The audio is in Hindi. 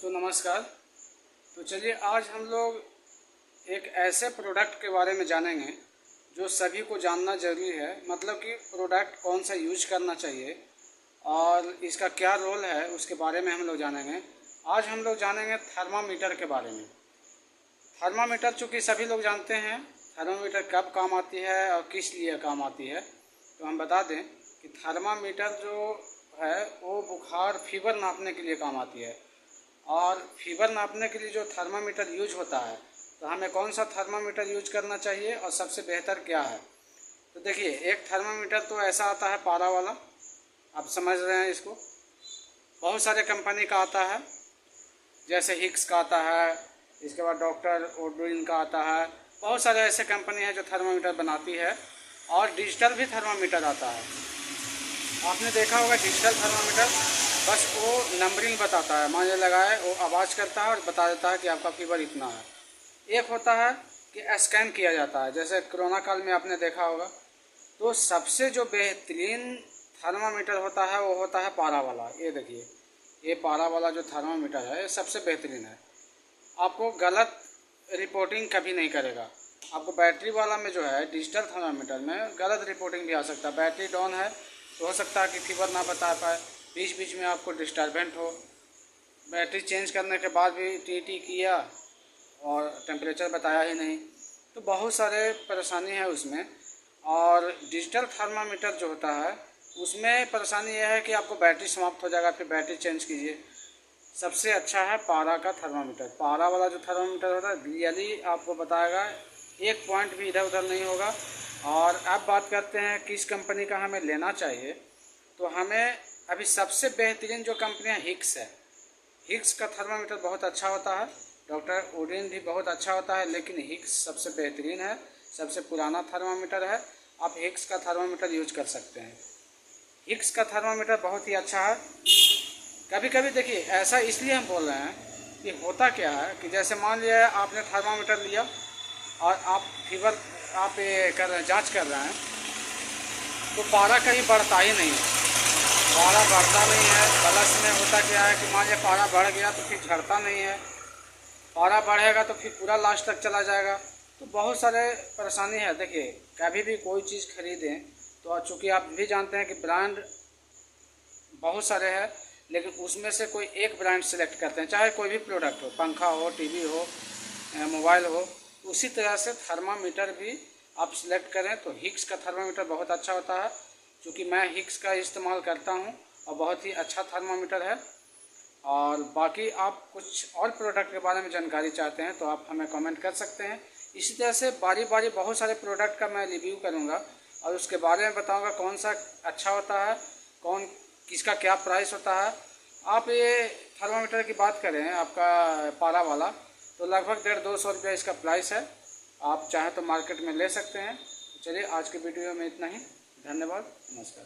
दोस्तों नमस्कार। तो चलिए आज हम लोग एक ऐसे प्रोडक्ट के बारे में जानेंगे जो सभी को जानना ज़रूरी है। मतलब कि प्रोडक्ट कौन सा यूज करना चाहिए और इसका क्या रोल है उसके बारे में हम लोग जानेंगे। आज हम लोग जानेंगे थर्मामीटर के बारे में। थर्मामीटर चूँकि सभी लोग जानते हैं थर्मामीटर कब काम आती है और किस लिए काम आती है। तो हम बता दें कि थर्मामीटर जो है वो बुखार फीवर नापने के लिए काम आती है। और फीवर नापने के लिए जो थर्मामीटर यूज होता है तो हमें कौन सा थर्मामीटर यूज करना चाहिए और सबसे बेहतर क्या है। तो देखिए, एक थर्मामीटर तो ऐसा आता है पारा वाला, आप समझ रहे हैं इसको। बहुत सारे कंपनी का आता है, जैसे हिक्स का आता है, इसके बाद डॉक्टर ओडविन का आता है। बहुत सारे ऐसे कंपनी है जो थर्मामीटर बनाती है। और डिजिटल भी थर्मामीटर आता है। आपने देखा होगा डिजिटल थर्मामीटर बस वो नंबरिंग बताता है, मान लगाए वो आवाज़ करता है और बता देता है कि आपका फीवर इतना है। एक होता है कि स्कैन किया जाता है, जैसे कोरोना काल में आपने देखा होगा। तो सबसे जो बेहतरीन थर्मामीटर होता है वो होता है पारा वाला। ये देखिए, ये पारा वाला जो थर्मामीटर है ये सबसे बेहतरीन है। आपको गलत रिपोर्टिंग कभी नहीं करेगा। आपको बैटरी वाला में जो है डिजिटल थर्मामीटर में गलत रिपोर्टिंग भी आ सकता है। बैटरी डाउन है तो हो सकता है कि फीवर ना बता पाए, बीच बीच में आपको डिस्टर्बेंट हो। बैटरी चेंज करने के बाद भी टी किया और टेम्परेचर बताया ही नहीं, तो बहुत सारे परेशानी है उसमें। और डिजिटल थर्मामीटर जो होता है उसमें परेशानी यह है कि आपको बैटरी समाप्त हो जाएगा, फिर बैटरी चेंज कीजिए। सबसे अच्छा है पारा का थर्मामीटर। पारा वाला जो थर्मामीटर होता है रियली आपको बताएगा, एक पॉइंट भी इधर उधर नहीं होगा। और अब बात करते हैं किस कंपनी का हमें लेना चाहिए। तो हमें अभी सबसे बेहतरीन जो कंपनी है हिक्स है। हिक्स का थर्मामीटर बहुत अच्छा होता है, डॉक्टर ओडिन भी बहुत अच्छा होता है, लेकिन हिक्स सबसे बेहतरीन है, सबसे पुराना थर्मामीटर है। आप हिक्स का थर्मामीटर यूज कर सकते हैं। हिक्स का थर्मामीटर बहुत ही अच्छा है। कभी कभी देखिए, ऐसा इसलिए हम बोल रहे हैं कि होता क्या है कि जैसे मान लिया आपने थर्मामीटर लिया और आप फीवर आप ये कर रहे हैं, जाँच कर रहे हैं, तो पारा कहीं बढ़ता ही नहीं है। पारा बढ़ता नहीं है। प्लस में होता क्या है कि मान लिया पारा बढ़ गया तो फिर झड़ता नहीं है। पारा बढ़ेगा तो फिर पूरा लास्ट तक चला जाएगा। तो बहुत सारे परेशानी है। देखिए, कभी भी कोई चीज़ खरीदें तो चूँकि आप भी जानते हैं कि ब्रांड बहुत सारे हैं, लेकिन उसमें से कोई एक ब्रांड सेलेक्ट करते हैं, चाहे कोई भी प्रोडक्ट हो, पंखा हो, टीवी हो, मोबाइल हो। उसी तरह से थर्मामीटर भी आप सिलेक्ट करें तो हिक्स का थर्मामीटर बहुत अच्छा होता है। क्योंकि मैं हिक्स का इस्तेमाल करता हूं और बहुत ही अच्छा थर्मामीटर है। और बाकी आप कुछ और प्रोडक्ट के बारे में जानकारी चाहते हैं तो आप हमें कमेंट कर सकते हैं। इसी तरह से बारी बारी बहुत सारे प्रोडक्ट का मैं रिव्यू करूंगा और उसके बारे में बताऊंगा कौन सा अच्छा होता है, कौन किसका क्या प्राइस होता है। आप ये थर्मामीटर की बात करें आपका पारा वाला, तो लगभग 150-200 रुपया इसका प्राइस है। आप चाहें तो मार्केट में ले सकते हैं। चलिए आज के वीडियो में इतना ही। धन्यवाद, नमस्कार।